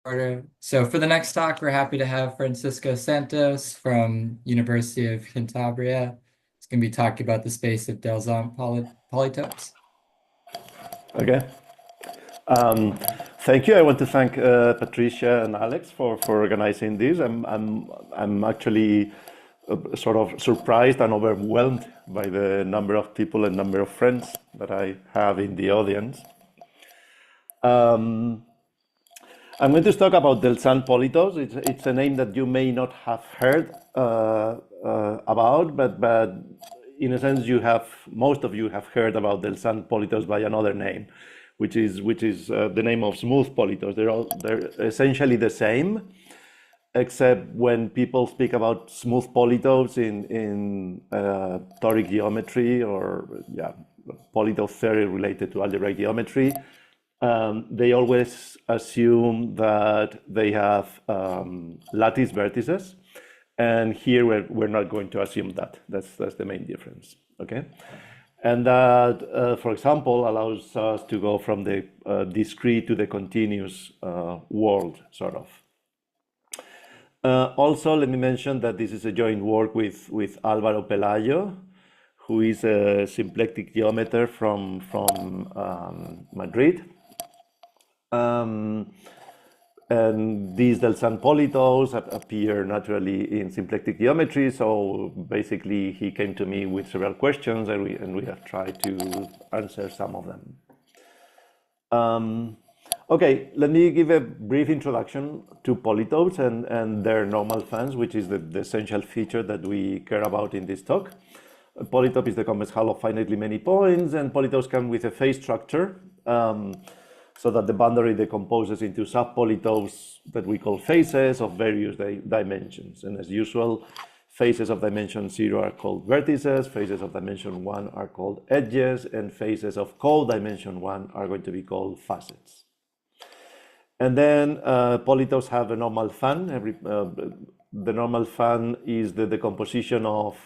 So for the next talk, we're happy to have Francisco Santos from University of Cantabria. He's going to be talking about the space of Delzant polytopes. Okay. Um, Thank you. I want to thank Patricia and Alex for organizing this. I'm actually sort of surprised and overwhelmed by the number of people and number of friends that I have in the audience. Um, I'm going to talk about Delzant polytopes. It's a name that you may not have heard about, but in a sense, most of you have heard about Delzant polytopes by another name, which is the name of smooth polytopes. They're essentially the same, except when people speak about smooth polytopes in toric geometry or polytope theory related to algebraic geometry. They always assume that they have lattice vertices, and here we're not going to assume that. That's the main difference. Okay, and that, for example, allows us to go from the discrete to the continuous world, sort of. Also, let me mention that this is a joint work with Álvaro Pelayo, who is a symplectic geometer from Madrid. And these Delzant polytopes appear naturally in symplectic geometry. So basically, he came to me with several questions, and we have tried to answer some of them. Okay, let me give a brief introduction to polytopes and their normal fans, which is the essential feature that we care about in this talk. A polytope is the convex hull of finitely many points, and polytopes come with a phase structure. So that the boundary decomposes into subpolytopes that we call phases of various dimensions. And as usual, phases of dimension 0 are called vertices, phases of dimension 1 are called edges, and phases of codimension 1 are going to be called facets. And then polytopes have a normal fan. The normal fan is the decomposition of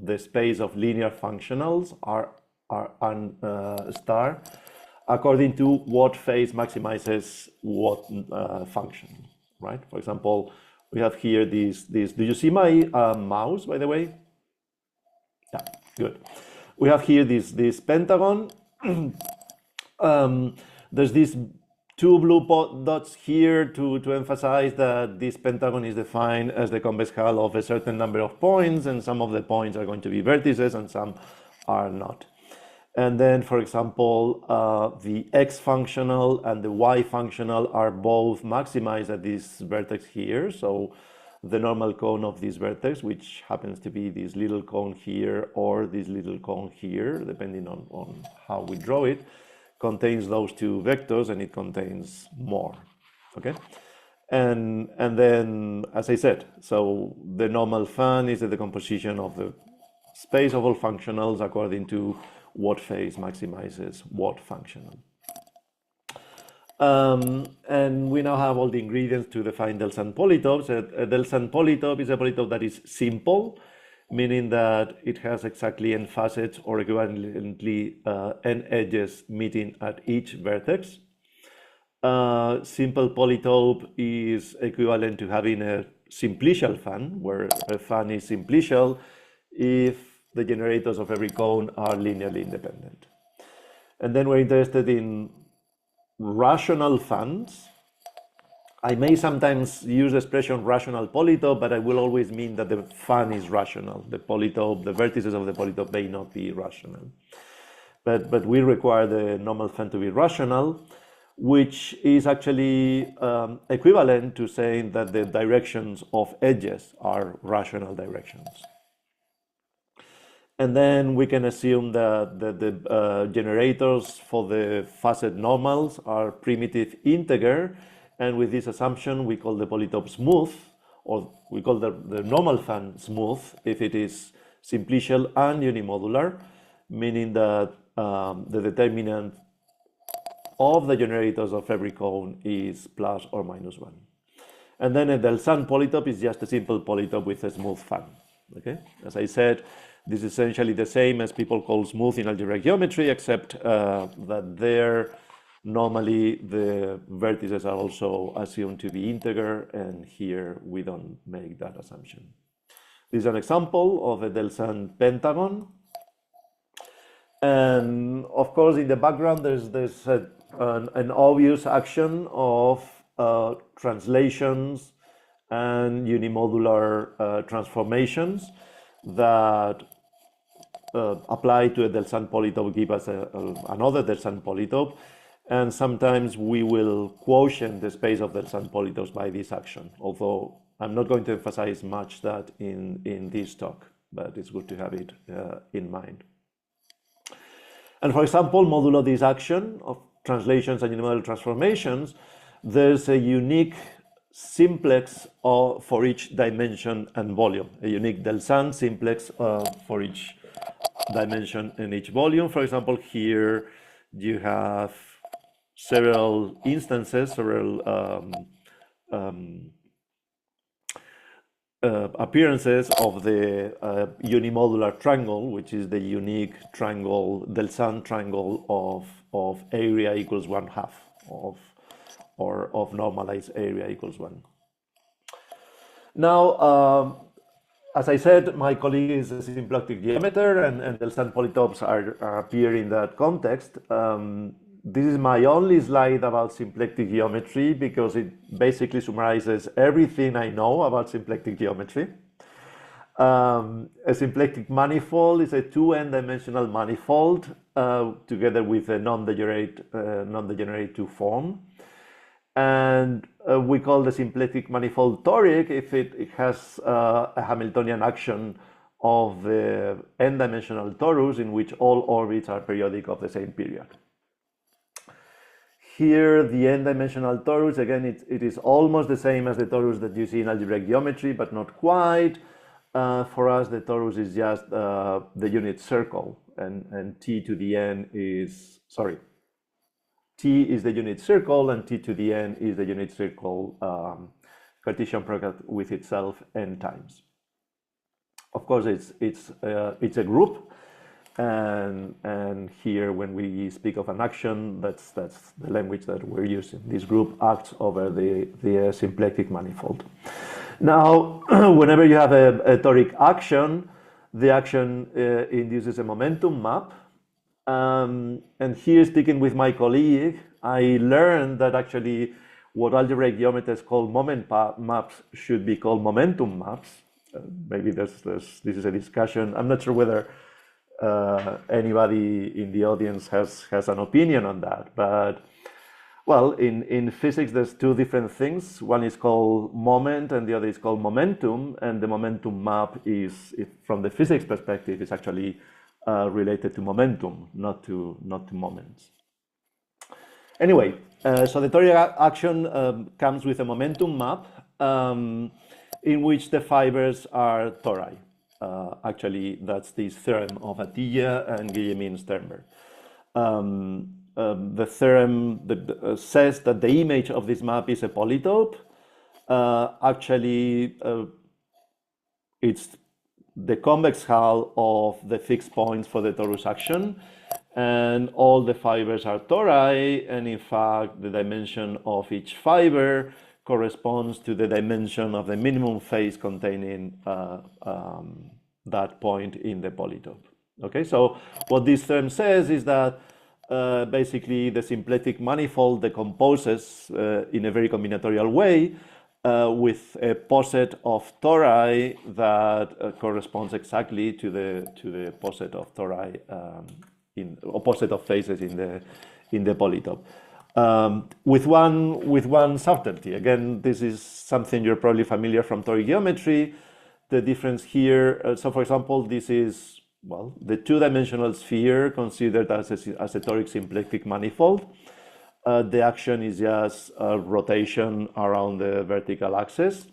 the space of linear functionals, R and star, according to what phase maximizes what function, right? For example, we have here this. Do you see my mouse, by the way? Yeah, good. We have here this pentagon. There's these two blue dots here to emphasize that this pentagon is defined as the convex hull of a certain number of points, and some of the points are going to be vertices and some are not. And then, for example, the x functional and the y functional are both maximized at this vertex here. So the normal cone of this vertex, which happens to be this little cone here or this little cone here, depending on how we draw it, contains those two vectors, and it contains more. Okay? And then, as I said, so the normal fan is the decomposition of the space of all functionals according to what phase maximizes what functional. And we now have all the ingredients to define Delzant polytopes. A Delzant polytope is a polytope that is simple, meaning that it has exactly n facets or equivalently n edges meeting at each vertex. Simple polytope is equivalent to having a simplicial fan, where a fan is simplicial if the generators of every cone are linearly independent. And then we're interested in rational fans. I may sometimes use the expression rational polytope, but I will always mean that the fan is rational. The polytope, the vertices of the polytope may not be rational. But we require the normal fan to be rational, which is actually equivalent to saying that the directions of edges are rational directions. And then we can assume that the generators for the facet normals are primitive integer. And with this assumption, we call the polytope smooth, or we call the normal fan smooth if it is simplicial and unimodular, meaning that the determinant of the generators of every cone is plus or minus 1. And then a Delzant polytope is just a simple polytope with a smooth fan. Okay, as I said, this is essentially the same as people call smooth in algebraic geometry, except that there Normally, the vertices are also assumed to be integer, and here we don't make that assumption. This is an example of a Delzant pentagon. And of course, in the background, there's an obvious action of translations and unimodular transformations that apply to a Delzant polytope, give us another Delzant polytope. And sometimes we will quotient the space of Delzant polytopes by this action, although I'm not going to emphasize much that in this talk, but it's good to have it in mind. And for example, modulo this action of translations and unimodal transformations, there's a unique simplex for each dimension and volume, a unique Delzant simplex for each dimension in each volume. For example, here you have several instances, several appearances of the unimodular triangle, which is the unique triangle, Delzant triangle of area equals 1/2 of normalized area equals 1. Now, as I said, my colleague is a symplectic geometer, and Delzant polytopes appear in that context. This is my only slide about symplectic geometry because it basically summarizes everything I know about symplectic geometry. A symplectic manifold is a 2n-dimensional manifold together with a non-degenerate 2 form. And we call the symplectic manifold toric if it has a Hamiltonian action of the n-dimensional torus in which all orbits are periodic of the same period. Here, the n-dimensional torus, again, it is almost the same as the torus that you see in algebraic geometry, but not quite. For us, the torus is just the unit circle, and t to the n is, sorry, t is the unit circle, and t to the n is the unit circle Cartesian product with itself n times. Of course, it's a group. And here, when we speak of an action, that's the language that we're using. This group acts over the symplectic manifold. Now, whenever you have a toric action, the action induces a momentum map. And here, speaking with my colleague, I learned that actually what algebraic geometers call moment maps should be called momentum maps. Maybe this is a discussion. I'm not sure whether anybody in the audience has an opinion on that, but well, in physics there's two different things. One is called moment and the other is called momentum, and the momentum map is, from the physics perspective, is actually related to momentum, not to moments. Anyway, so the toric action comes with a momentum map in which the fibers are tori. Actually, that's this theorem of Atiyah and Guillemin-Sternberg. The theorem says that the image of this map is a polytope. Actually, it's the convex hull of the fixed points for the torus action, and all the fibers are tori, and in fact, the dimension of each fiber corresponds to the dimension of the minimum phase containing that point in the polytope. Okay, so what this theorem says is that basically the symplectic manifold decomposes in a very combinatorial way with a poset of tori that corresponds exactly to the poset of tori or poset of phases in the polytope. With one subtlety. Again, this is something you're probably familiar from toric geometry. The difference here, so for example, this is, well, the two-dimensional sphere considered as a toric symplectic manifold. The action is just a rotation around the vertical axis.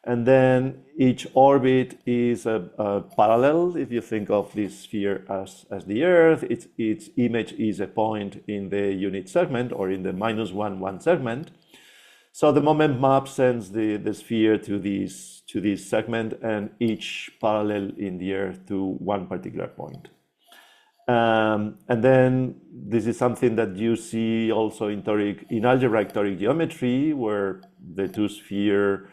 And then each orbit is a parallel. If you think of this sphere as the Earth, its image is a point in the unit segment or in the -1 segment. So the moment map sends the sphere to this segment and each parallel in the Earth to one particular point. And then this is something that you see also in algebraic toric geometry, where the two-sphere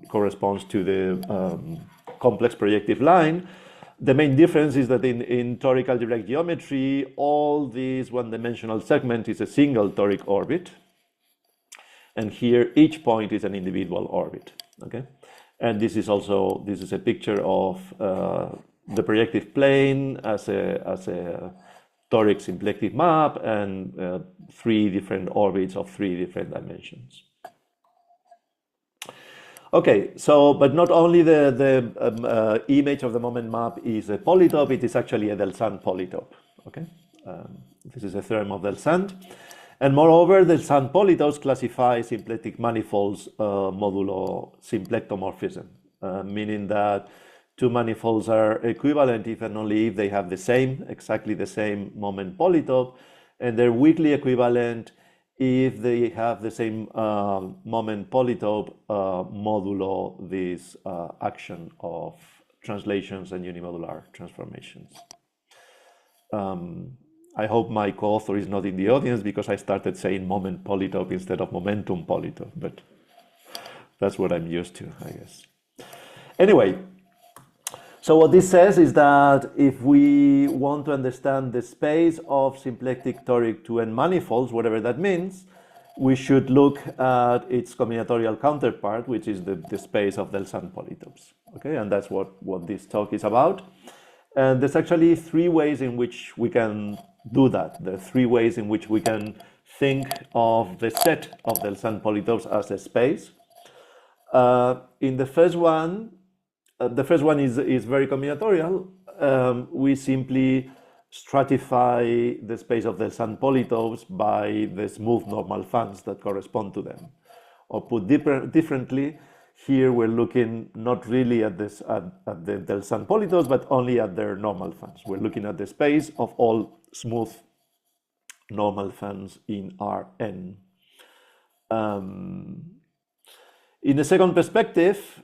corresponds to the complex projective line. The main difference is that in toric algebraic geometry, all this one-dimensional segment is a single toric orbit. And here, each point is an individual orbit, okay? And this is a picture of the projective plane as a toric symplectic map, and 3 different orbits of 3 different dimensions. Okay, so, but not only the image of the moment map is a polytope, it is actually a Delzant polytope, okay? This is a theorem of Delzant. And moreover, Delzant polytopes classify symplectic manifolds modulo symplectomorphism, meaning that 2 manifolds are equivalent if and only if they have exactly the same moment polytope, and they're weakly equivalent if they have the same moment polytope modulo this action of translations and unimodular transformations. I hope my co-author is not in the audience, because I started saying moment polytope instead of momentum polytope, but that's what I'm used to, I guess. Anyway, so what this says is that if we want to understand the space of symplectic toric 2n manifolds, whatever that means, we should look at its combinatorial counterpart, which is the space of Delzant polytopes. Okay, and that's what this talk is about. And there's actually 3 ways in which we can do that. There are 3 ways in which we can think of the set of Delzant polytopes as a space. In the first one is very combinatorial. We simply stratify the space of Delzant polytopes by the smooth normal fans that correspond to them. Or put differently, here we're looking not really at the Delzant polytopes, but only at their normal fans. We're looking at the space of all smooth normal fans in Rn. In the second perspective,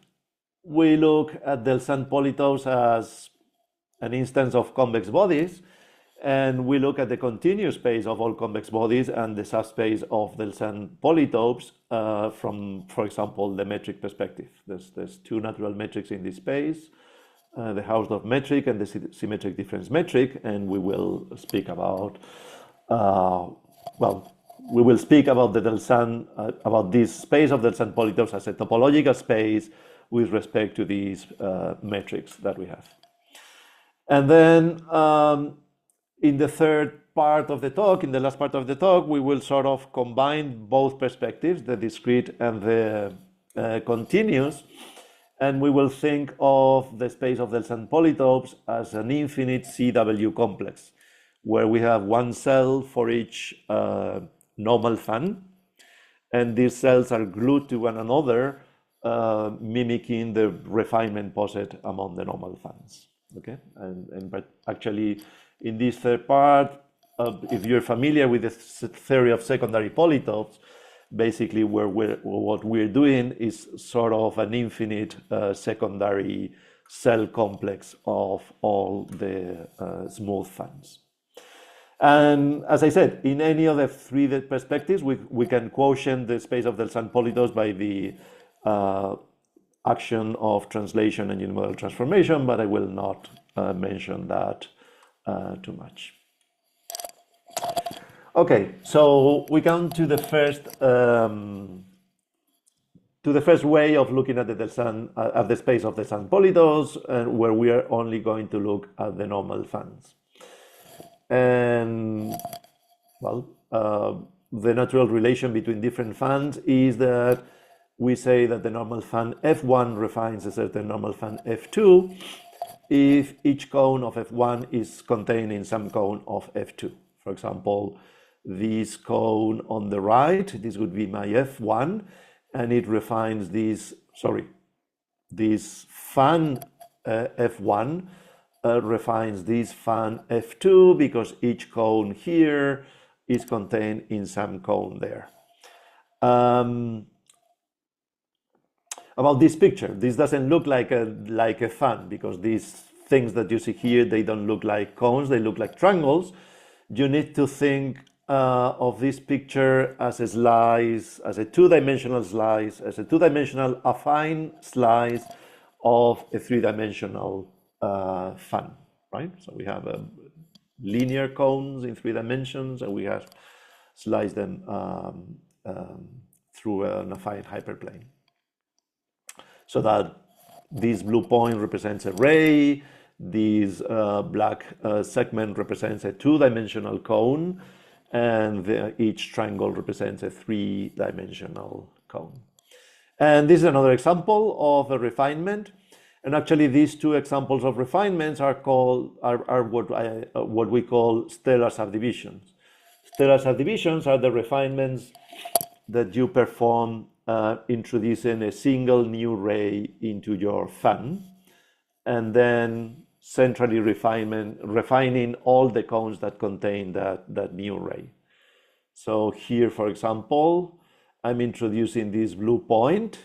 we look at Delzant polytopes as an instance of convex bodies, and we look at the continuous space of all convex bodies and the subspace of Delzant polytopes from, for example, the metric perspective. There's 2 natural metrics in this space, the Hausdorff metric and the symmetric difference metric, and we will speak about we will speak about the Delzant about this space of Delzant polytopes as a topological space with respect to these metrics that we have. And then in the third part of the talk, in the last part of the talk, we will sort of combine both perspectives, the discrete and the continuous, and we will think of the space of Delzant polytopes as an infinite CW complex, where we have 1 cell for each normal fan, and these cells are glued to one another, mimicking the refinement poset among the normal fans. Okay, but actually, in this third part, if you're familiar with the theory of secondary polytopes, basically what we're doing is sort of an infinite secondary cell complex of all the smooth fans. And as I said, in any of the 3 perspectives, we can quotient the space of Delzant polytopes by the action of translation and unimodal transformation, but I will not mention that too much. Okay, so we come to the first way of looking at the space of Delzant polytopes, and where we are only going to look at the normal fans. And well, the natural relation between different fans is that we say that the normal fan F1 refines a certain normal fan F2 if each cone of F1 is contained in some cone of F2. For example, this cone on the right, this would be my F1, and it refines this fan F1 refines this fan F2 because each cone here is contained in some cone there. About this picture, this doesn't look like a fan because this things that you see here, they don't look like cones, they look like triangles. You need to think of this picture as a slice, as a two-dimensional slice, as a two-dimensional affine slice of a three-dimensional fan, right? So we have linear cones in 3 dimensions, and we have sliced them through an affine hyperplane. So that this blue point represents a ray, this black segment represents a two-dimensional cone, and each triangle represents a three-dimensional cone. And this is another example of a refinement. And actually, these two examples of refinements are what we call stellar subdivisions. Stellar subdivisions are the refinements that you perform introducing a single new ray into your fan, and then centrally refining all the cones that contain that new ray. So here, for example, I'm introducing this blue point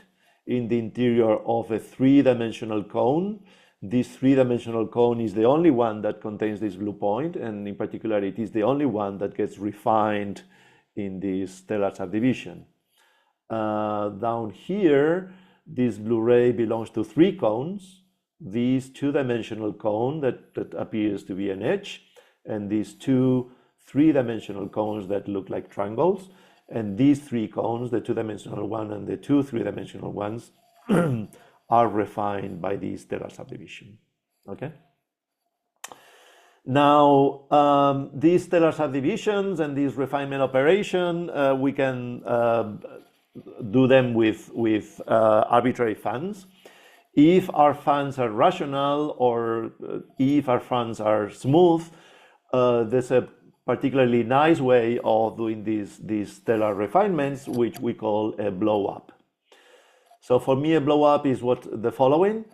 in the interior of a three-dimensional cone. This three-dimensional cone is the only one that contains this blue point, and in particular, it is the only one that gets refined in this stellar subdivision. Down here, this blue ray belongs to 3 cones. This two-dimensional cone that appears to be an edge, and these 2 three-dimensional cones that look like triangles. And these 3 cones, the two-dimensional one and the 2 three-dimensional ones, are refined by this stellar subdivision. Okay. Now, these stellar subdivisions and this refinement operation, we can do them with arbitrary fans. If our fans are rational, or if our fans are smooth, there's a particularly nice way of doing these stellar refinements, which we call a blow-up. So for me, a blow-up is the following.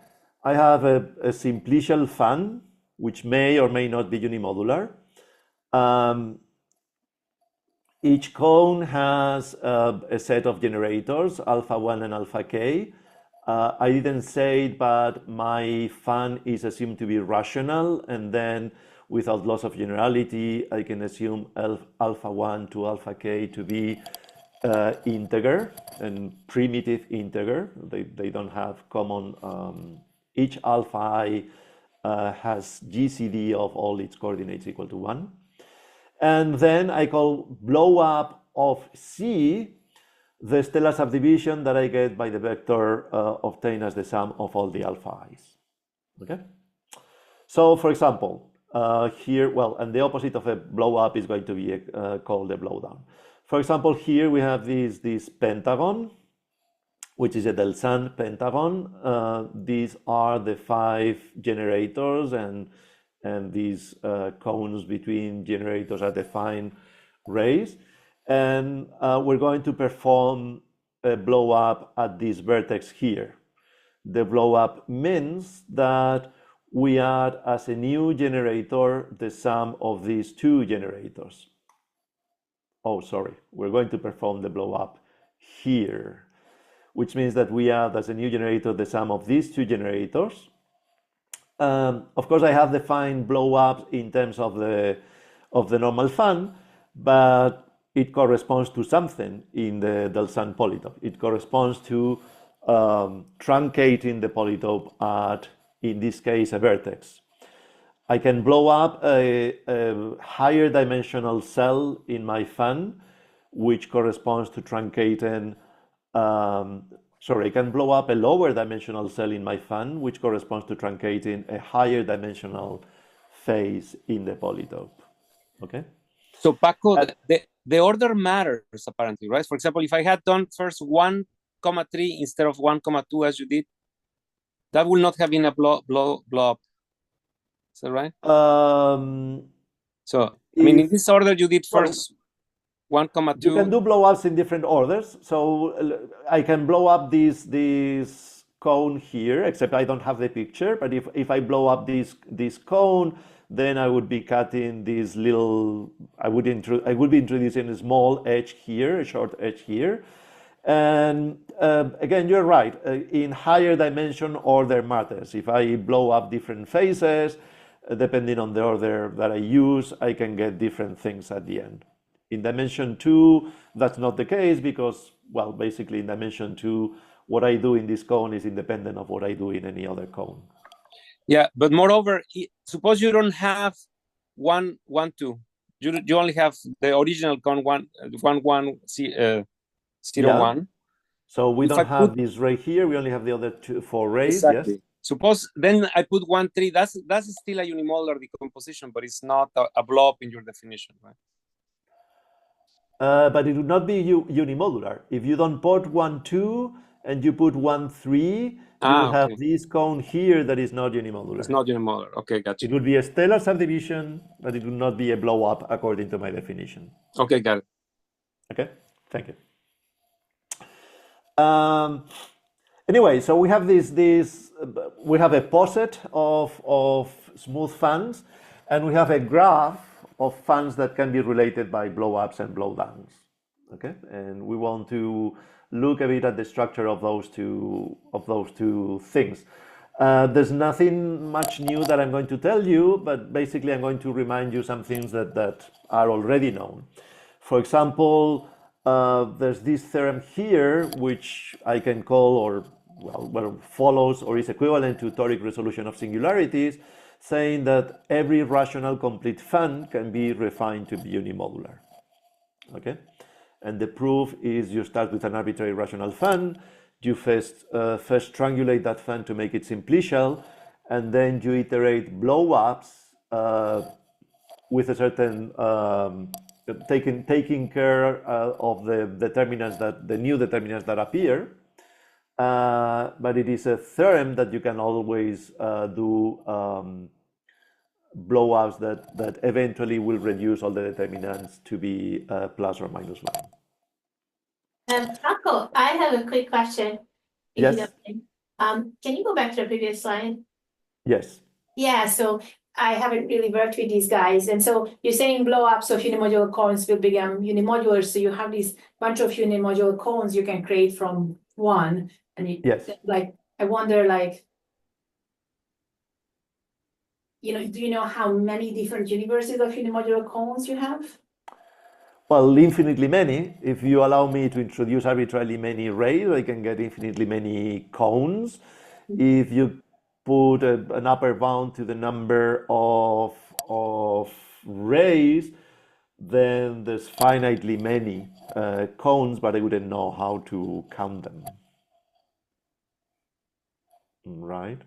I have a simplicial fan, which may or may not be unimodular. Each cone has a set of generators, alpha 1 and alpha k. I didn't say it, but my fan is assumed to be rational, and then without loss of generality, I can assume alpha 1 to alpha k to be integer and primitive integer. They don't have common, each alpha I has GCD of all its coordinates equal to 1. And then I call blow up of C the stellar subdivision that I get by the vector obtained as the sum of all the alpha i's. Okay? So for example, here, well, and the opposite of a blow up is going to be called a blow down. For example, here we have this pentagon, which is a Delzant pentagon. These are the 5 generators, and these cones between generators are defined rays. And we're going to perform a blow up at this vertex here. The blow up means that we add as a new generator the sum of these 2 generators. Oh, sorry, we're going to perform the blow up here, which means that we add as a new generator the sum of these 2 generators. Of course, I have defined blow ups in terms of the normal fan, but it corresponds to something in the Delzant polytope. It corresponds to truncating the polytope at, in this case, a vertex. I can blow up a higher dimensional cell in my fan, which corresponds to truncating, I can blow up a lower dimensional cell in my fan, which corresponds to truncating a higher dimensional phase in the polytope. Okay? So Paco, the order matters apparently, right? For example, if I had done first 1, 3 instead of 1, 2 as you did, that would not have been a blow up. Is that right? So I mean, in this order, you did first 1, 2. You can do blow ups in different orders. So I can blow up this cone here, except I don't have the picture. But if I blow up this cone, then I would be cutting this little, I would be introducing a small edge here, a short edge here. And again, you're right. In higher dimension, order matters. If I blow up different phases, depending on the order that I use, I can get different things at the end. In dimension 2, that's not the case because, well, basically in dimension 2, what I do in this cone is independent of what I do in any other cone. Yeah, but moreover, suppose you don't have 1, 1, 2. You only have the original cone 1, 1, 1, 0, Yeah. 1. So we If don't I have put this ray here. We only have the other 4 rays. exactly. Yes. Suppose then I put 1, 3. That's still a unimodular decomposition, but it's not a blob in your definition, right? But it would not be unimodular. If you don't put 1, 2 and you put 1, 3, you will have Okay. this cone here that is not unimodular. It's not unimodular. Okay, gotcha. It would be a stellar subdivision, but it would not be a blow up according to my definition. Okay, got it. Okay, thank you. Anyway, so we have we have a poset of smooth fans, and we have a graph of fans that can be related by blow-ups and blow-downs. Okay, and we want to look a bit at the structure of those two things. There's nothing much new that I'm going to tell you, but basically I'm going to remind you some things that are already known. For example, there's this theorem here, which I can call, or well, follows or is equivalent to toric resolution of singularities, saying that every rational complete fan can be refined to be unimodular. Okay, and the proof is you start with an arbitrary rational fan, you first triangulate that fan to make it simplicial, and then you iterate blow-ups with a certain taking care of the determinants the new determinants that appear. But it is a theorem that you can always do blow-ups that eventually will reduce all the determinants to be plus or minus 1. Paco, I have a quick question. Yes. Can you go back to the previous slide? Yes. Yeah, so I haven't really worked with these guys. And so you're saying blow-ups of unimodular cones will become unimodular. So you have this bunch of unimodular cones you can create from one. And yes. Like, I wonder, like, do you know how many different universes of unimodular cones you have? Well, infinitely many. If you allow me to introduce arbitrarily many rays, I can get infinitely many cones. If you put an upper bound to the number of rays, then there's finitely many cones, but I wouldn't know how to count them. Right?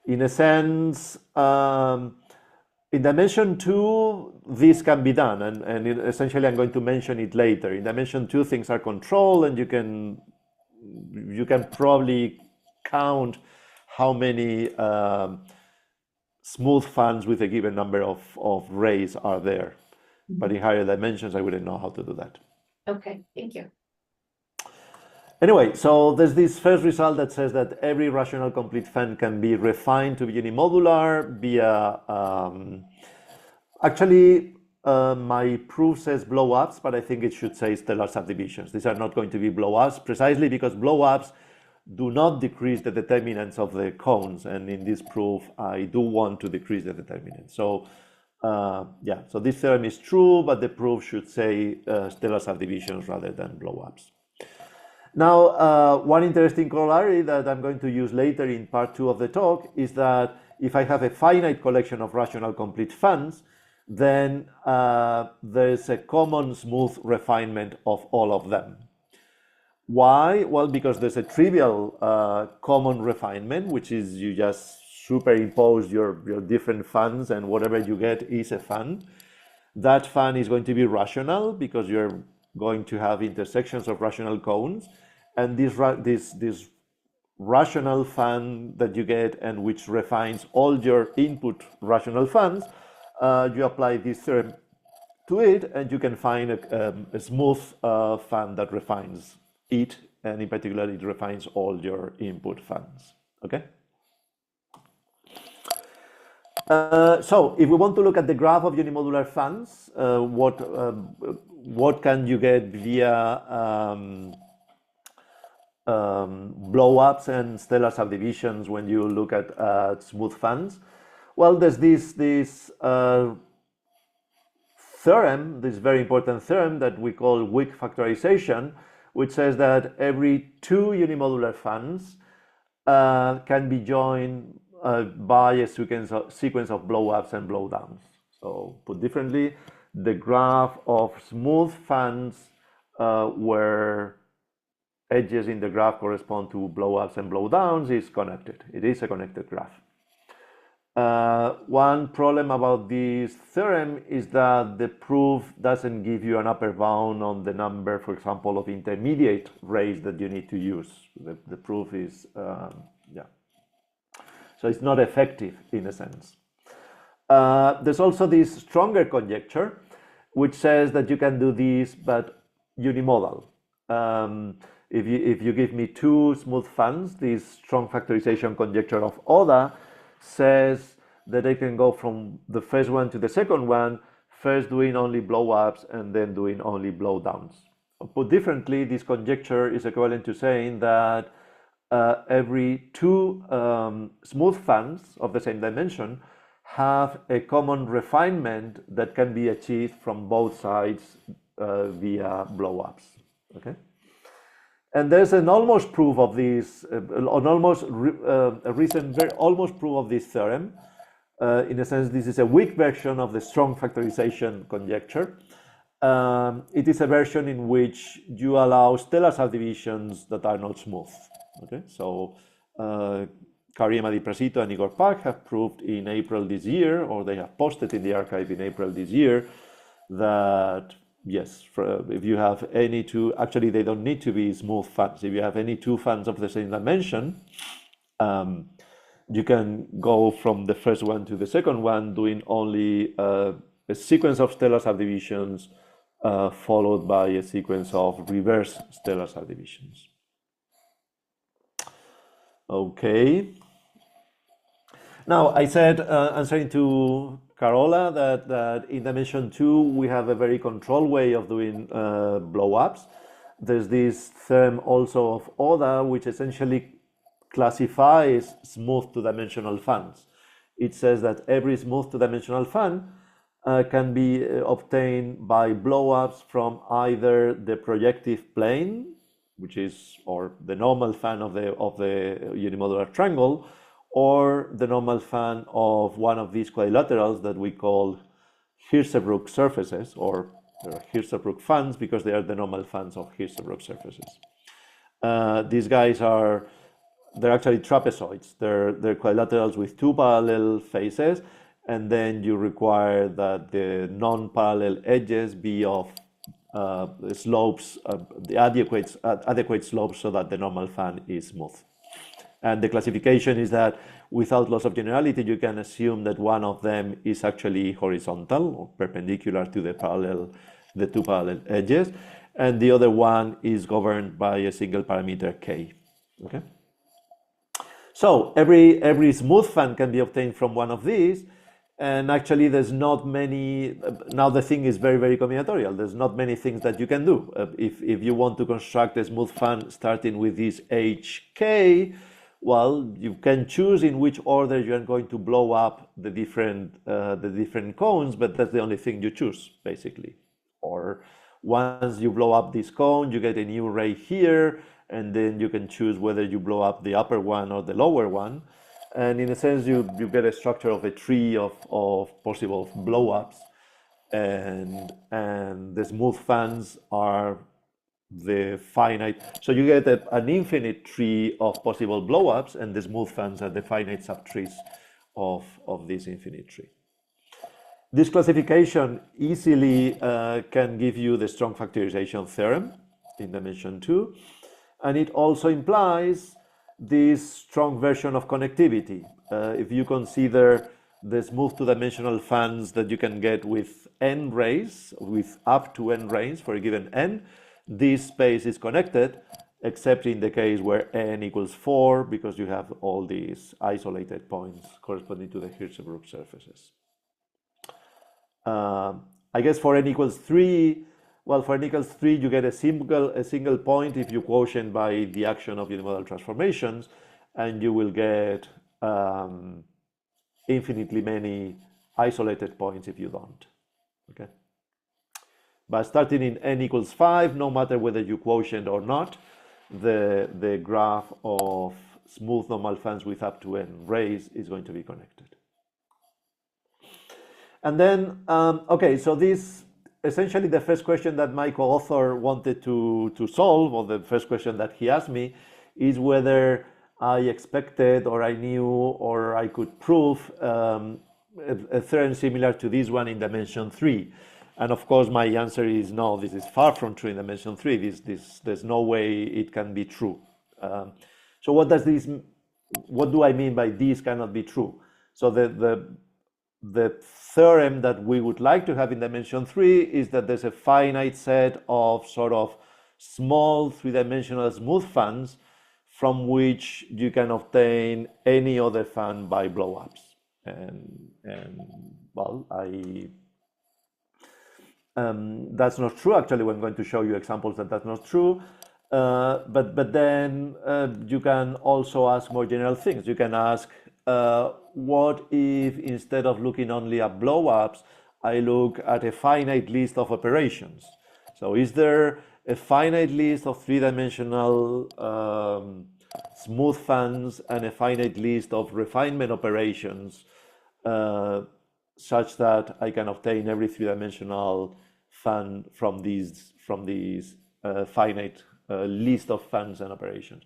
In a sense, in dimension 2, this can be done, and essentially I'm going to mention it later. In dimension 2, things are controlled, and you can probably count how many smooth fans with a given number of rays are there. Mm-hmm. But in higher dimensions, I wouldn't know how to do that. Okay, thank you. Anyway, so there's this first result that says that every rational complete fan can be refined to be unimodular via, actually, my proof says blow-ups, but I think it should say stellar subdivisions. These are not going to be blow-ups, precisely because blow-ups do not decrease the determinants of the cones, and in this proof, I do want to decrease the determinants. So, yeah, so this theorem is true, but the proof should say stellar subdivisions rather than blow-ups. Now, one interesting corollary that I'm going to use later in part 2 of the talk is that if I have a finite collection of rational complete fans, then there's a common smooth refinement of all of them. Why? Well, because there's a trivial common refinement, which is you just superimpose your different fans, and whatever you get is a fan. That fan is going to be rational because you're going to have intersections of rational cones, and this rational fan that you get and which refines all your input rational fans, you apply this theorem to it, and you can find a smooth fan that refines it, and in particular it refines all your input fans. Okay. So if we want to look at the graph of unimodular fans, what can you get via blow-ups and stellar subdivisions when you look at smooth fans? Well, there's this theorem, this very important theorem that we call weak factorization, which says that every two unimodular fans can be joined by a sequence of blow-ups and blow-downs. So put differently, the graph of smooth fans where edges in the graph correspond to blow-ups and blow-downs is connected. It is a connected graph. One problem about this theorem is that the proof doesn't give you an upper bound on the number, for example, of intermediate rays that you need to use. The proof is, so it's not effective in a sense. There's also this stronger conjecture, which says that you can do this, but unimodal. If you give me two smooth fans, this strong factorization conjecture of Oda says that I can go from the first one to the second one, first doing only blow-ups and then doing only blow-downs. Put differently, this conjecture is equivalent to saying that every two smooth fans of the same dimension have a common refinement that can be achieved from both sides via blow-ups. Okay. And there's an almost proof of this, a recent almost proof of this theorem. In a sense, this is a weak version of the strong factorization conjecture. It is a version in which you allow stellar subdivisions that are not smooth. Okay, so Karim Adiprasito and Igor Pak have proved in April this year, or they have posted in the archive in April this year, that yes, if you have any two, actually they don't need to be smooth fans. If you have any two fans of the same dimension, you can go from the first one to the second one doing only a sequence of stellar subdivisions followed by a sequence of reverse stellar subdivisions. Okay. Now, I said, answering to Carola, that in dimension 2, we have a very controlled way of doing blow-ups. There's this theorem also of Oda, which essentially classifies smooth two-dimensional fans. It says that every smooth two-dimensional fan can be obtained by blow-ups from either the projective plane, which is, or the normal fan of the unimodular triangle, or the normal fan of one of these quadrilaterals that we call Hirzebruch surfaces, or Hirzebruch fans, because they are the normal fans of Hirzebruch surfaces. These guys they're actually trapezoids. They're quadrilaterals with two parallel faces, and then you require that the non-parallel edges be of slopes, the adequate slopes, so that the normal fan is smooth. And the classification is that without loss of generality, you can assume that one of them is actually horizontal or perpendicular to the two parallel edges, and the other one is governed by a single parameter k. Okay. So every smooth fan can be obtained from one of these, and actually there's not many. Now the thing is very, very combinatorial. There's not many things that you can do. If you want to construct a smooth fan starting with this hk, well, you can choose in which order you are going to blow up the different cones, but that's the only thing you choose, basically. Or once you blow up this cone, you get a new ray here, and then you can choose whether you blow up the upper one or the lower one. And in a sense, you get a structure of a tree of possible blow-ups, and the smooth fans are the finite. So you get an infinite tree of possible blow-ups, and the smooth fans are the finite subtrees of this infinite tree. This classification easily can give you the strong factorization theorem in dimension 2, and it also implies this strong version of connectivity. If you consider the smooth two-dimensional fans that you can get with n rays, with up to n rays for a given n, this space is connected, except in the case where n equals 4, because you have all these isolated points corresponding to the Hirzebruch surfaces. I guess for n equals 3, Well, for n equals 3, you get a single point if you quotient by the action of unimodal transformations, and you will get infinitely many isolated points if you don't. Okay. But starting in n equals 5, no matter whether you quotient or not, the graph of smooth normal fans with up to n rays is going to be connected. And then, okay, so this essentially the first question that my co-author wanted to solve, or the first question that he asked me, is whether I expected or I knew or I could prove a theorem similar to this one in dimension 3. And of course, my answer is no, this is far from true in dimension 3. There's no way it can be true. So what do I mean by this cannot be true? So the theorem that we would like to have in dimension 3 is that there's a finite set of sort of small three-dimensional smooth fans from which you can obtain any other fan by blow-ups. And well, that's not true. Actually, we're going to show you examples that that's not true. But then you can also ask more general things. You can ask, what if instead of looking only at blow-ups, I look at a finite list of operations? So is there a finite list of three-dimensional smooth fans and a finite list of refinement operations such that I can obtain every three-dimensional fan from these finite list of fans and operations?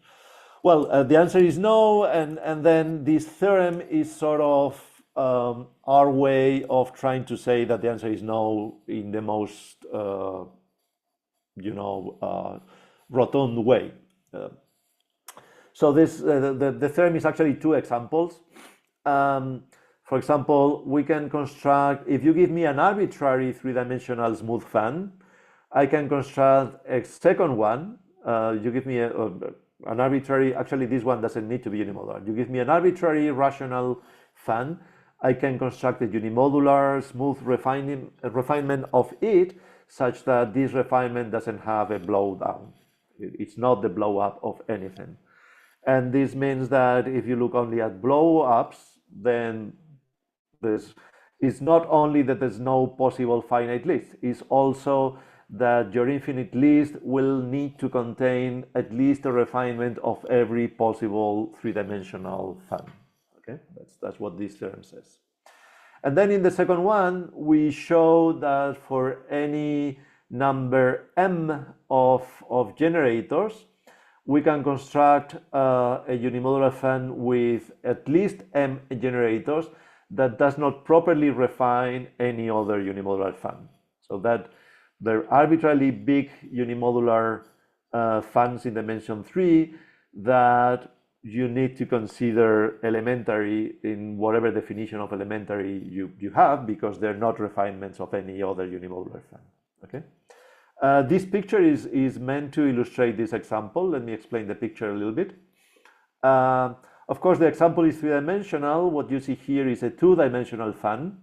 Well, the answer is no, and then this theorem is sort of our way of trying to say that the answer is no in the most, rotund way. So this the theorem is actually two examples. For example, we can construct, if you give me an arbitrary three-dimensional smooth fan, I can construct a second one. You give me an arbitrary, actually this one doesn't need to be unimodular. You give me an arbitrary rational fan, I can construct a unimodular smooth refinement of it such that this refinement doesn't have a blow down. It's not the blow up of anything. And this means that if you look only at blow ups, then it's not only that there's no possible finite list, it's also that your infinite list will need to contain at least a refinement of every possible three-dimensional fan. Okay, that's what this theorem says. And then in the second one, we show that for any number m of generators, we can construct a unimodular fan with at least m generators that does not properly refine any other unimodular fan. So that they're arbitrarily big unimodular fans in dimension 3 that you need to consider elementary in whatever definition of elementary you have, because they're not refinements of any other unimodular fan. Okay. This picture is meant to illustrate this example. Let me explain the picture a little bit. Of course, the example is three-dimensional. What you see here is a two-dimensional fan.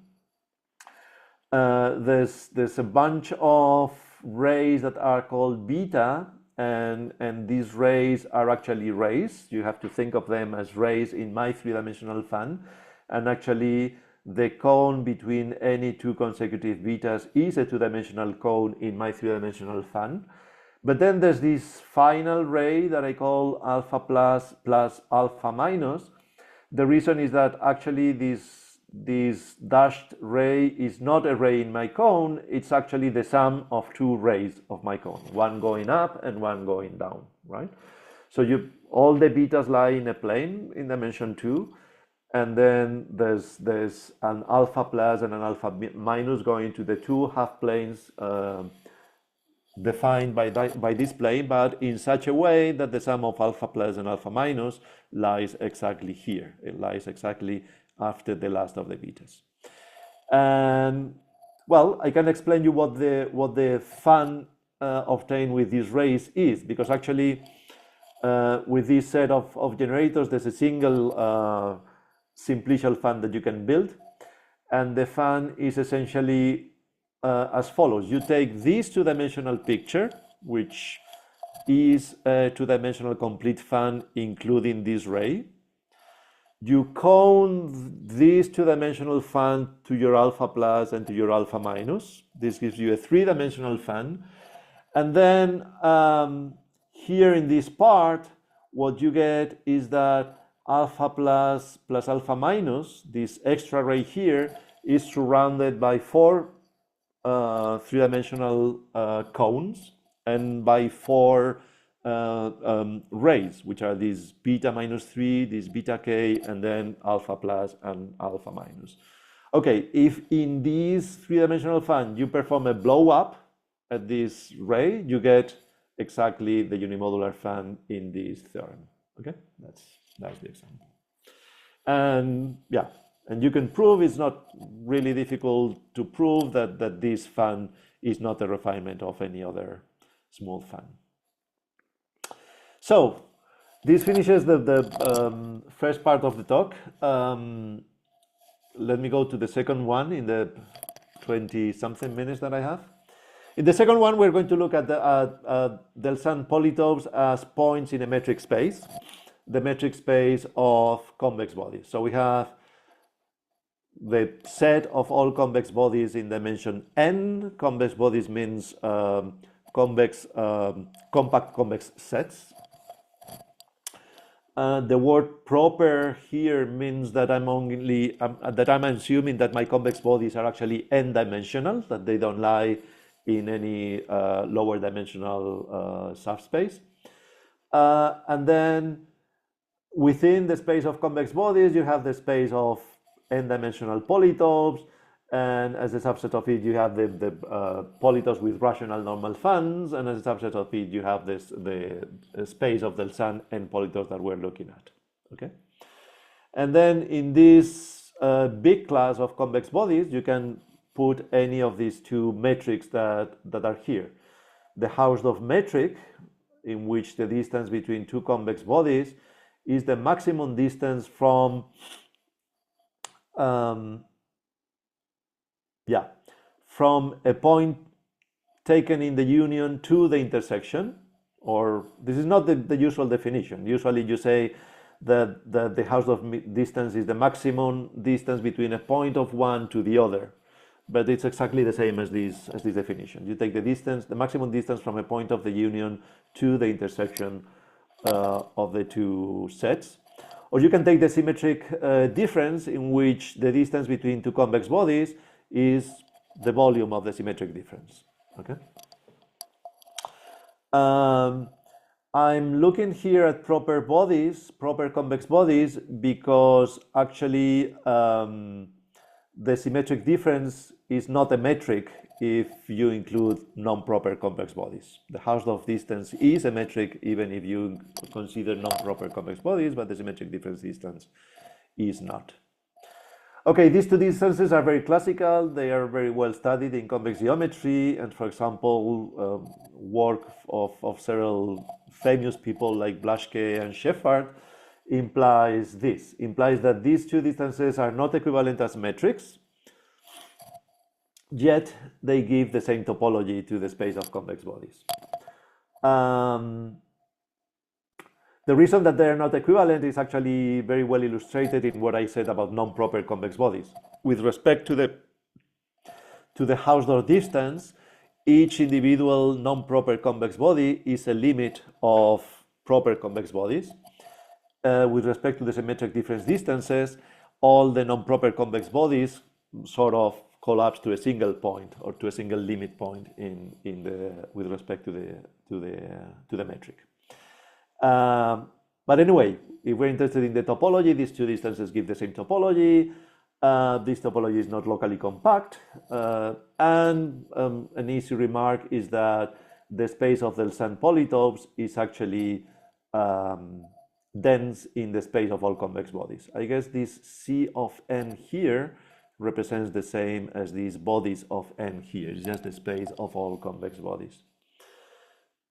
There's a bunch of rays that are called beta, and these rays are actually rays. You have to think of them as rays in my three-dimensional fan. And actually, the cone between any two consecutive betas is a two-dimensional cone in my three-dimensional fan. But then there's this final ray that I call alpha plus alpha minus. The reason is that actually this dashed ray is not a ray in my cone, it's actually the sum of two rays of my cone, one going up and one going down, right? So all the betas lie in a plane in dimension 2, and then there's an alpha plus and an alpha minus going to the two half planes defined by this plane, but in such a way that the sum of alpha plus and alpha minus lies exactly here. It lies exactly after the last of the betas. And well, I can explain you what the fan obtained with these rays is, because actually with this set of generators, there's a single simplicial fan that you can build, and the fan is essentially as follows. You take this two-dimensional picture, which is a two-dimensional complete fan, including this ray. You cone this two-dimensional fan to your alpha plus and to your alpha minus. This gives you a three-dimensional fan. And then here in this part, what you get is that alpha plus plus alpha minus, this extra ray here, is surrounded by four three-dimensional cones and by four rays, which are these beta minus 3, this beta k, and then alpha plus and alpha minus. Okay, if in this three-dimensional fan you perform a blow up at this ray, you get exactly the unimodular fan in this theorem. Okay, that's the example. And yeah, and you can prove, it's not really difficult to prove that this fan is not a refinement of any other smooth fan. So this finishes the first part of the talk. Let me go to the second one in the 20-something minutes that I have. In the second one, we're going to look at the Delzant polytopes as points in a metric space, the metric space of convex bodies. So we have the set of all convex bodies in dimension n. Convex bodies means compact convex sets. The word proper here means that I'm assuming that my convex bodies are actually n-dimensional, that they don't lie in any lower dimensional subspace. And then within the space of convex bodies, you have the space of n-dimensional polytopes, and as a subset of it, you have the polytopes with rational normal fans, and as a subset of it, you have the space of Delzant n polytopes that we're looking at. Okay, and then in this big class of convex bodies, you can put any of these two metrics that are here. The Hausdorff metric, in which the distance between two convex bodies is the maximum distance from from a point taken in the union to the intersection, or this is not the usual definition. Usually you say that the Hausdorff distance is the maximum distance between a point of one to the other, but it's exactly the same as this definition. You take the distance, the maximum distance from a point of the union to the intersection of the two sets. Or you can take the symmetric difference, in which the distance between two convex bodies is the volume of the symmetric difference. Okay. I'm looking here at proper bodies, proper convex bodies, because actually the symmetric difference is not a metric if you include non-proper convex bodies. The Hausdorff distance is a metric even if you consider non-proper convex bodies, but the symmetric difference distance is not. Okay, these two distances are very classical. They are very well studied in convex geometry, and for example, work of several famous people like Blaschke and Shepard implies that these two distances are not equivalent as metrics, yet they give the same topology to the space of convex bodies. The reason that they are not equivalent is actually very well illustrated in what I said about non-proper convex bodies. With respect to the Hausdorff distance, each individual non-proper convex body is a limit of proper convex bodies. With respect to the symmetric difference distances, all the non-proper convex bodies sort of collapse to a single point or to a single limit point with respect to the metric. But anyway, if we're interested in the topology, these two distances give the same topology. This topology is not locally compact. And an easy remark is that the space of Delzant polytopes is actually dense in the space of all convex bodies. I guess this C of n here represents the same as these bodies of n here. It's just the space of all convex bodies.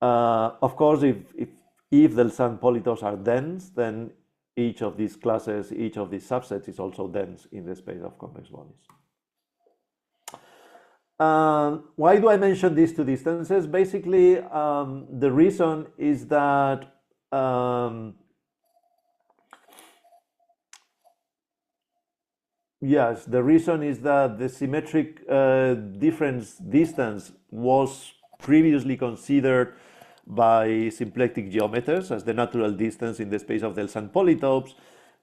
Of course, if Delzant polytopes are dense, then each of these classes, each of these subsets is also dense in the space of convex bodies. Why do I mention these two distances? Basically, the reason is that yes, the reason is that the symmetric difference distance was previously considered by symplectic geometers as the natural distance in the space of Delzant polytopes,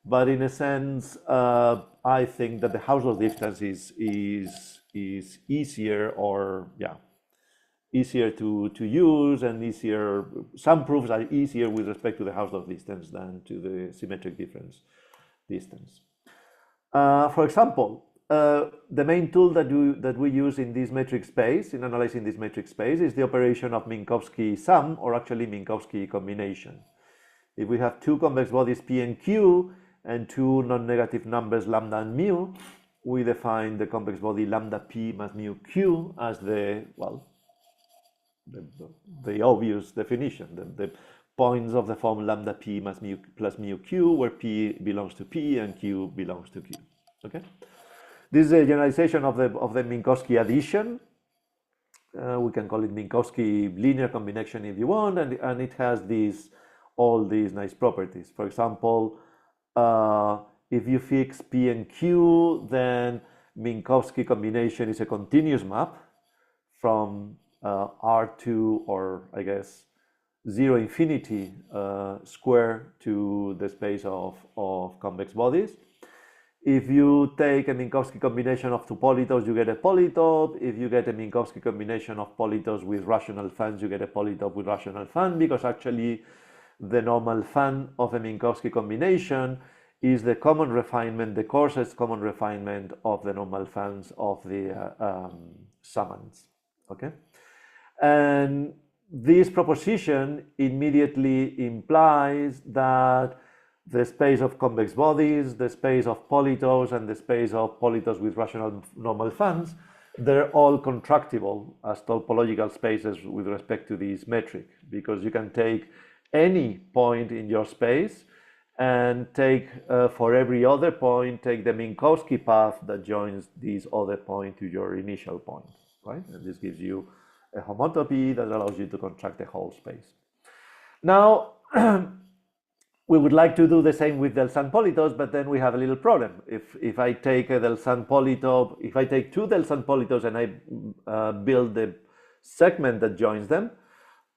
but in a sense, I think that the Hausdorff distance is easier, or yeah, easier to use and easier. Some proofs are easier with respect to the Hausdorff distance than to the symmetric difference distance. For example, the main tool that we use in this metric space, in analyzing this metric space, is the operation of Minkowski sum, or actually Minkowski combination. If we have two convex bodies P and Q and two non-negative numbers lambda and mu, we define the convex body lambda P plus mu Q as the, well, the obvious definition, the points of the form lambda P plus mu Q, where P belongs to P and Q belongs to Q. Okay, this is a generalization of the Minkowski addition. We can call it Minkowski linear combination if you want, and it has all these nice properties. For example, if you fix P and Q, then Minkowski combination is a continuous map from R2, or I guess 0 infinity square, to the space of convex bodies. If you take a Minkowski combination of two polytopes, you get a polytope. If you get a Minkowski combination of polytopes with rational fans, you get a polytope with rational fan, because actually the normal fan of a Minkowski combination is the common refinement, the coarsest common refinement of the normal fans of the summands. Okay, and this proposition immediately implies that the space of convex bodies, the space of polytopes, and the space of polytopes with rational normal fans, they're all contractible as topological spaces with respect to this metric, because you can take any point in your space and take, for every other point, take the Minkowski path that joins this other point to your initial point, right? And this gives you a homotopy that allows you to contract the whole space. Now, we would like to do the same with Delzant polytopes, but then we have a little problem. If I take a Delzant polytope, if I take two Delzant polytopes and I build the segment that joins them,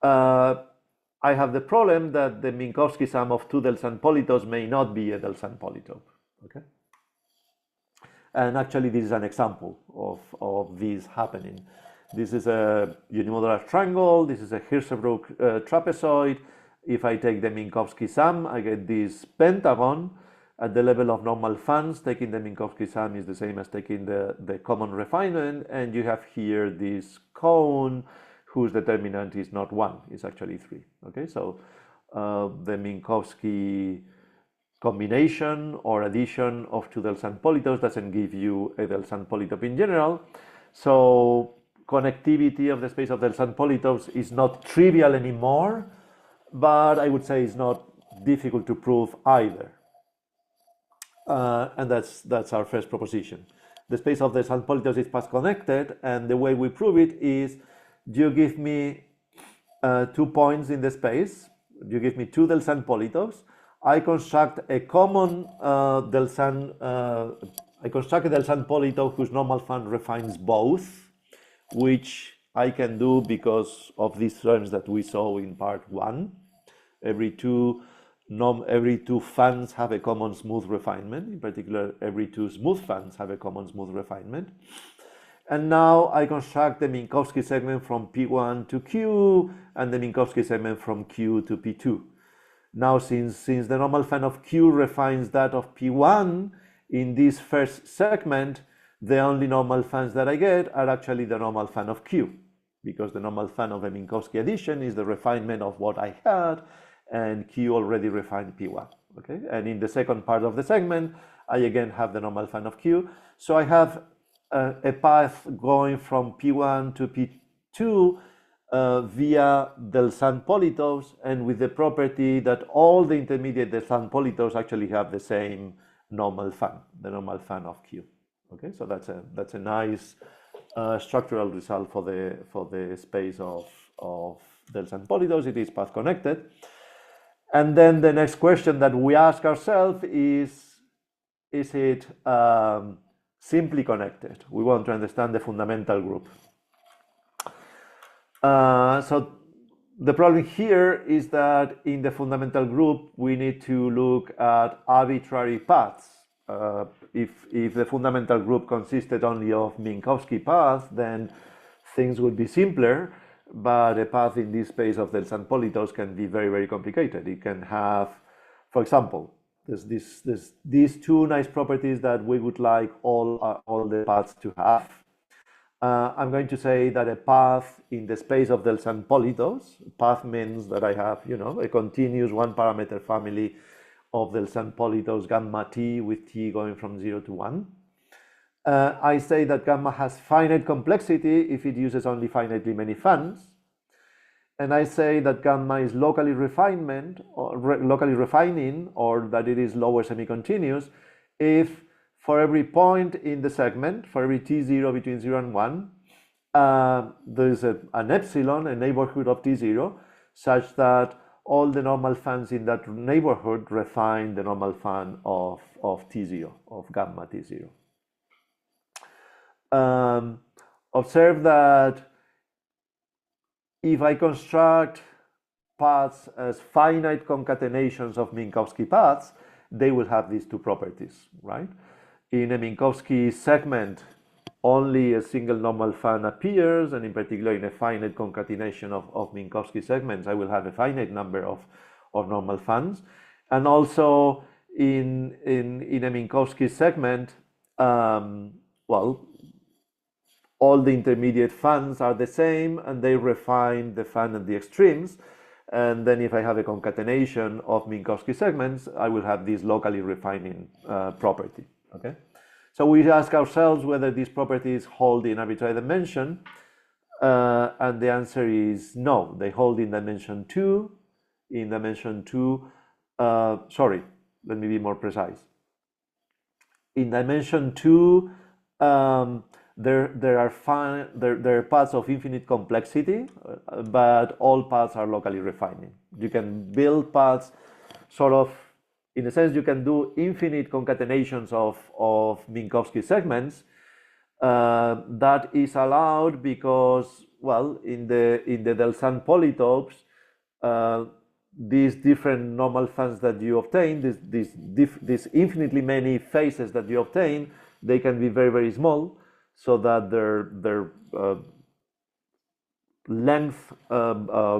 I have the problem that the Minkowski sum of two Delzant polytopes may not be a Delzant polytope. Okay, and actually this is an example of this happening. This is a unimodular triangle. This is a Hirzebruch trapezoid. If I take the Minkowski sum, I get this pentagon at the level of normal fans. Taking the Minkowski sum is the same as taking the common refinement, and you have here this cone whose determinant is not 1, it's actually 3. Okay, so the Minkowski combination or addition of two Delzant polytopes doesn't give you a Delzant polytope in general. So connectivity of the space of Delzant polytopes is not trivial anymore, but I would say it's not difficult to prove either. And that's our first proposition. The space of Delzant polytopes is path connected, and the way we prove it is you give me 2 points in the space, you give me two Delzant polytopes, I construct a common Delzant, I construct a Delzant polytope whose normal fan refines both, which I can do because of these terms that we saw in part 1. Every two fans have a common smooth refinement. In particular, every two smooth fans have a common smooth refinement. And now I construct the Minkowski segment from P1 to Q and the Minkowski segment from Q to P2. Now, since the normal fan of Q refines that of P1, in this first segment, the only normal fans that I get are actually the normal fan of Q, because the normal fan of a Minkowski addition is the refinement of what I had, and Q already refined P1. Okay, and in the second part of the segment, I again have the normal fan of Q. So I have a path going from P1 to P2 via Delzant polytopes, and with the property that all the intermediate Delzant polytopes actually have the same normal fan, the normal fan of Q. Okay, so that's a nice structural result for the space of Delzant polytopes. It is path connected. And then the next question that we ask ourselves is it simply connected? We want to understand the fundamental group. So the problem here is that in the fundamental group, we need to look at arbitrary paths. If the fundamental group consisted only of Minkowski paths, then things would be simpler. But a path in this space of Delzant polytopes can be very, very complicated. It can have, for example, there's these two nice properties that we would like all the paths to have. I'm going to say that a path in the space of Delzant polytopes, path means that I have, a continuous one-parameter family of Delzant polytopes gamma t with t going from 0 to 1. I say that gamma has finite complexity if it uses only finitely many fans. And I say that gamma is locally refining, or that it is lower semi-continuous if for every point in the segment, for every t0 between 0 and 1, there is an epsilon, a neighborhood of t0, such that all the normal fans in that neighborhood refine the normal fan of t0, of gamma t0. Observe that if I construct paths as finite concatenations of Minkowski paths, they will have these two properties, right? In a Minkowski segment, only a single normal fan appears, and in particular in a finite concatenation of Minkowski segments, I will have a finite number of normal fans. And also in a Minkowski segment, all the intermediate fans are the same, and they refine the fan at the extremes. And then if I have a concatenation of Minkowski segments, I will have this locally refining property, okay? So we ask ourselves whether these properties hold in arbitrary dimension, and the answer is no. They hold in dimension 2. In dimension 2, sorry, let me be more precise. In dimension 2, there are paths of infinite complexity, but all paths are locally refining. You can build paths sort of, in a sense, you can do infinite concatenations of Minkowski segments. That is allowed because, well, in the Delzant polytopes, these different normal fans that you obtain, these infinitely many faces that you obtain, they can be very, very small, so that their length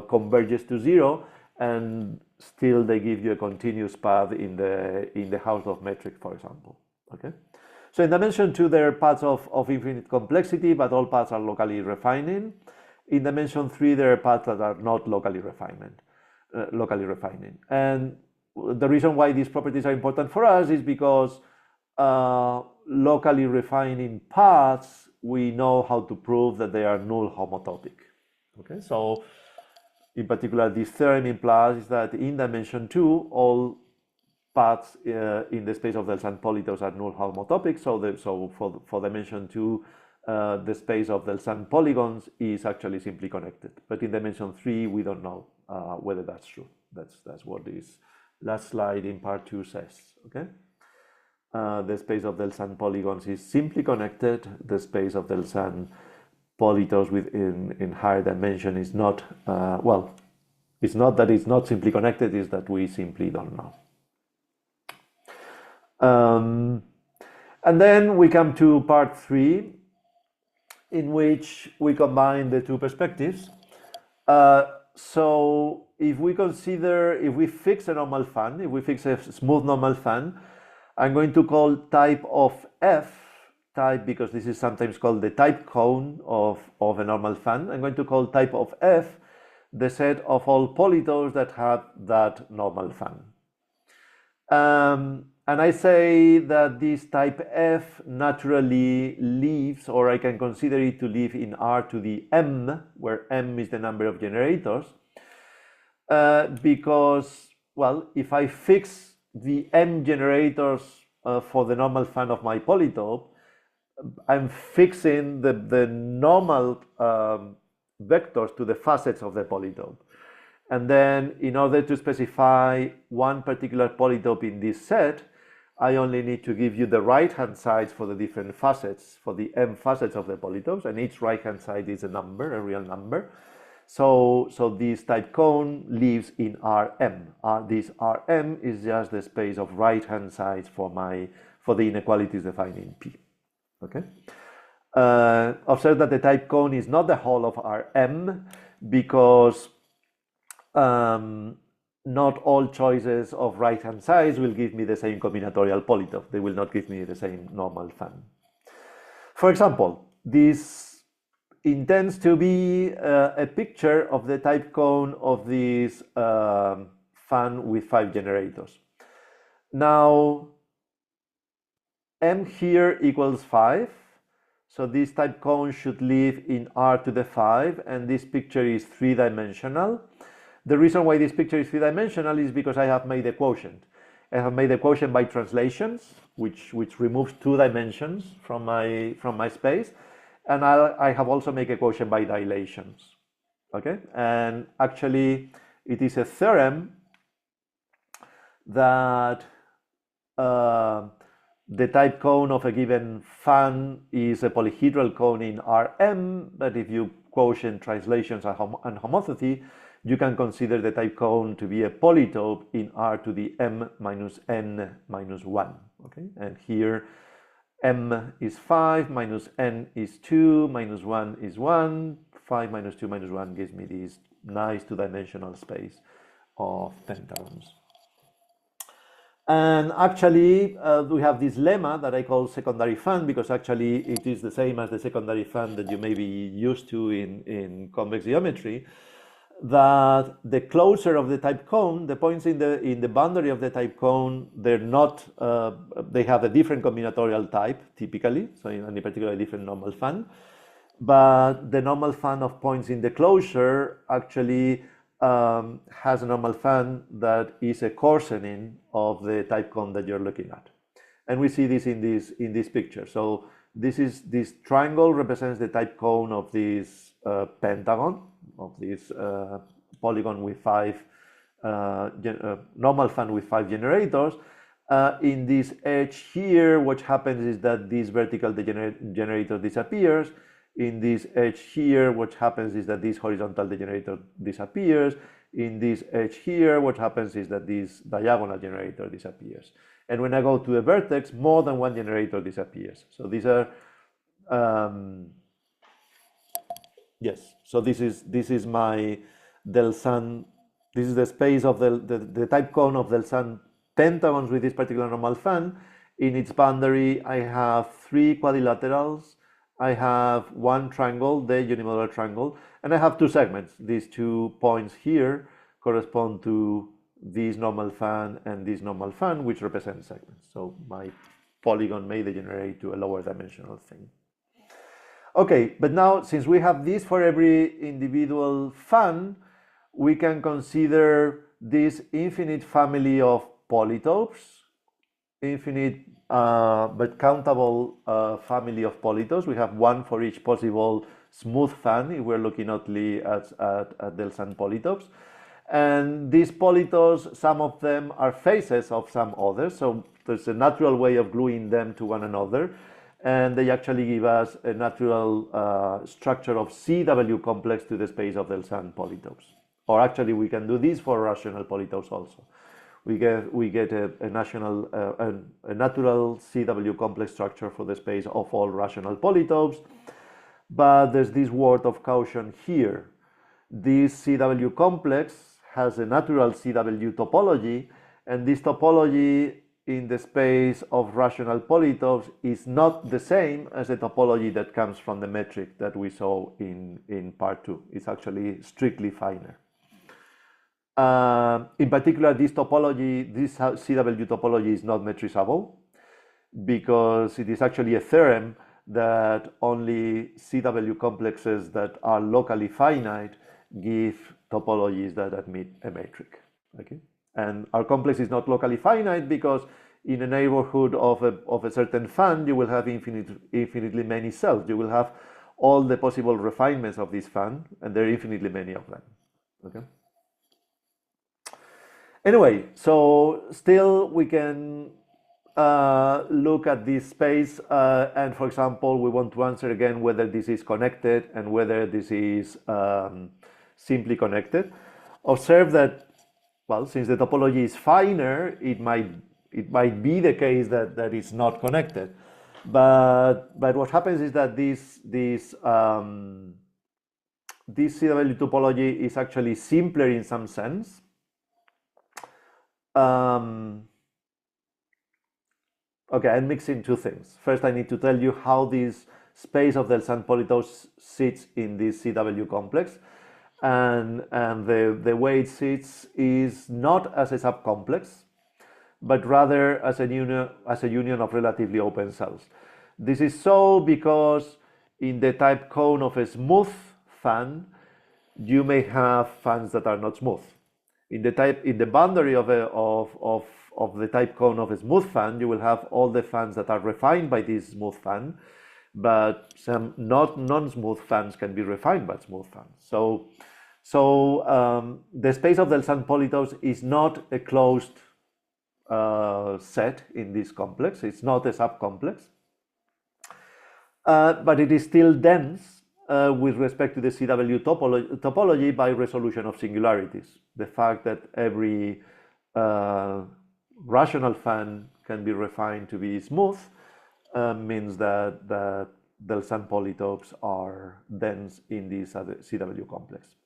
converges to 0, and still they give you a continuous path in the Hausdorff metric, for example. Okay, so in dimension 2 there are paths of infinite complexity, but all paths are locally refining. In dimension 3 there are paths that are not locally refining. And the reason why these properties are important for us is because locally refining paths, we know how to prove that they are null homotopic. Okay, so in particular, this theorem implies that in dimension 2, all paths in the space of Delzant polytopes are null homotopic. So for dimension 2, the space of Delzant polygons is actually simply connected. But in dimension 3, we don't know whether that's true. That's what this last slide in part 2 says. Okay. The space of Delzant polygons is simply connected. The space of Delzant polytopes in higher dimension is not, it's not that it's not simply connected, it's that we simply don't know. And then we come to part 3, in which we combine the two perspectives. So if we fix a normal fan, if we fix a smooth normal fan, I'm going to call type of F, type because this is sometimes called the type cone of a normal fan. I'm going to call type of F the set of all polytopes that have that normal fan. And I say that this type F naturally lives, or I can consider it to live in R to the M, where M is the number of generators, because, well, if I fix the M generators for the normal fan of my polytope, I'm fixing the normal vectors to the facets of the polytope. And then in order to specify one particular polytope in this set, I only need to give you the right-hand sides for the different facets, for the m facets of the polytopes, and each right-hand side is a number, a real number. So this type cone lives in Rm. This Rm is just the space of right-hand sides for the inequalities defined in P. Okay. Observe that the type cone is not the whole of Rm because not all choices of right-hand sides will give me the same combinatorial polytope. They will not give me the same normal fan. For example, this intends to be a picture of the type cone of this fan with 5 generators. Now, m here equals 5. So this type cone should live in R to the 5, and this picture is 3-dimensional. The reason why this picture is 3-dimensional is because I have made a quotient. I have made a quotient by translations, which removes 2 dimensions from my space, and I have also made a quotient by dilations. Okay, and actually it is a theorem that the type cone of a given fan is a polyhedral cone in Rm, but if you quotient translations and homotopy, you can consider the type cone to be a polytope in R to the m minus n minus 1. Okay, and here m is 5, minus n is 2, minus 1 is 1. 5 minus 2 minus 1 gives me this nice 2-dimensional space of pentagons. And actually, we have this lemma that I call secondary fan, because actually it is the same as the secondary fan that you may be used to in convex geometry, that the closer of the type cone, the points in the boundary of the type cone, they're not, they have a different combinatorial type typically, so in any particular different normal fan, but the normal fan of points in the closure actually has a normal fan that is a coarsening of the type cone that you're looking at. And we see this in this picture. So this triangle represents the type cone of this pentagon, of this polygon with 5 normal fan with 5 generators. In this edge here, what happens is that this vertical generator disappears. In this edge here, what happens is that this horizontal generator disappears. In this edge here, what happens is that this diagonal generator disappears. And when I go to a vertex, more than one generator disappears. So these are yes. So this is my Delzant. This is the space of the type cone of Delzant pentagons with this particular normal fan. In its boundary, I have 3 quadrilaterals. I have 1 triangle, the unimodular triangle, and I have 2 segments. These 2 points here correspond to this normal fan and this normal fan, which represent segments. So my polygon may degenerate to a lower dimensional thing. Okay, but now since we have this for every individual fan, we can consider this infinite family of polytopes, infinite but countable family of polytopes. We have 1 for each possible smooth fan if we're looking only at Delzant polytopes. And these polytopes, some of them are faces of some others, so there's a natural way of gluing them to one another, and they actually give us a natural structure of CW complex to the space of Delzant polytopes. Or actually we can do this for rational polytopes also. We get a natural CW complex structure for the space of all rational polytopes, but there's this word of caution here. This CW complex has a natural CW topology, and this topology in the space of rational polytopes is not the same as the topology that comes from the metric that we saw in part 2. It's actually strictly finer. In particular, this topology, this CW topology is not metrizable because it is actually a theorem that only CW complexes that are locally finite give topologies that admit a metric. Okay, and our complex is not locally finite because in a neighborhood of a certain fan, you will have infinitely many cells. You will have all the possible refinements of this fan, and there are infinitely many of them. Okay. Anyway, so still we can look at this space, and for example, we want to answer again whether this is connected and whether this is simply connected. Observe that, well, since the topology is finer, it might be the case that it's not connected. But what happens is that this CW topology is actually simpler in some sense. Okay, I'm mixing two things. First, I need to tell you how this space of Delzant polytopes sits in this CW complex. And the way it sits is not as a subcomplex, but rather as a union of relatively open cells. This is so because in the type cone of a smooth fan, you may have fans that are not smooth. In the boundary of the type cone of a smooth fan, you will have all the fans that are refined by this smooth fan, but some non-smooth fans can be refined by smooth fans. So the space of Delzant polytopes is not a closed set in this complex. It's not a subcomplex, but it is still dense with respect to the CW topology by resolution of singularities. The fact that every rational fan can be refined to be smooth means that Delzant polytopes are dense in this CW complex.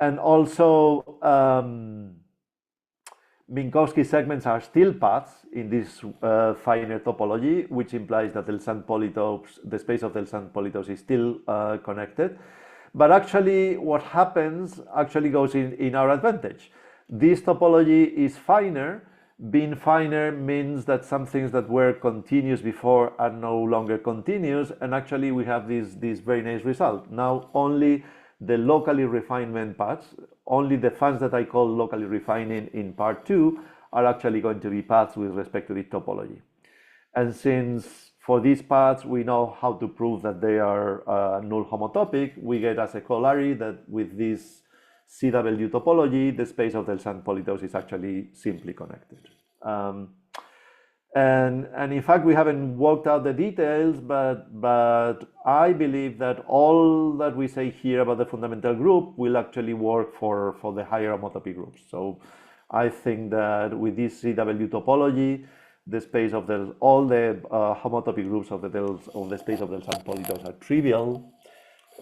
And also, Minkowski segments are still paths in this finer topology, which implies that Delzant polytopes, the space of Delzant polytopes is still connected. But actually, what happens actually goes in our advantage. This topology is finer. Being finer means that some things that were continuous before are no longer continuous, and actually we have this very nice result. Now only the locally refinement paths, only the fans that I call locally refining in part 2 are actually going to be paths with respect to the topology. And since for these paths we know how to prove that they are null homotopic, we get as a corollary that with this CW topology, the space of Delzant polytopes is actually simply connected. And in fact, we haven't worked out the details, but I believe that all that we say here about the fundamental group will actually work for the higher homotopy groups. So I think that with this CW topology, the space of all the homotopy groups of the space of Delzant polytopes are trivial,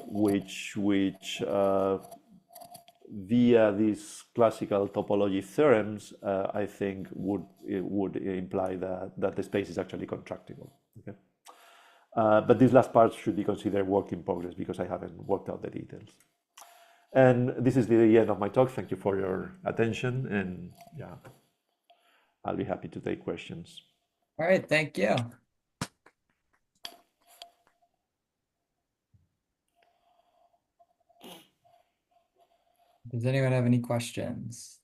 which via these classical topology theorems, I think would imply that the space is actually contractible. Okay? But this last part should be considered work in progress because I haven't worked out the details. And this is the end of my talk. Thank you for your attention, and yeah, I'll be happy to take questions. All right, thank you. Does anyone have any questions?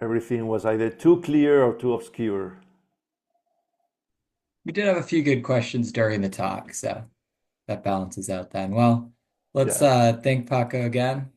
Everything was either too clear or too obscure. We did have a few good questions during the talk, so that balances out then. Well, let's thank Paco again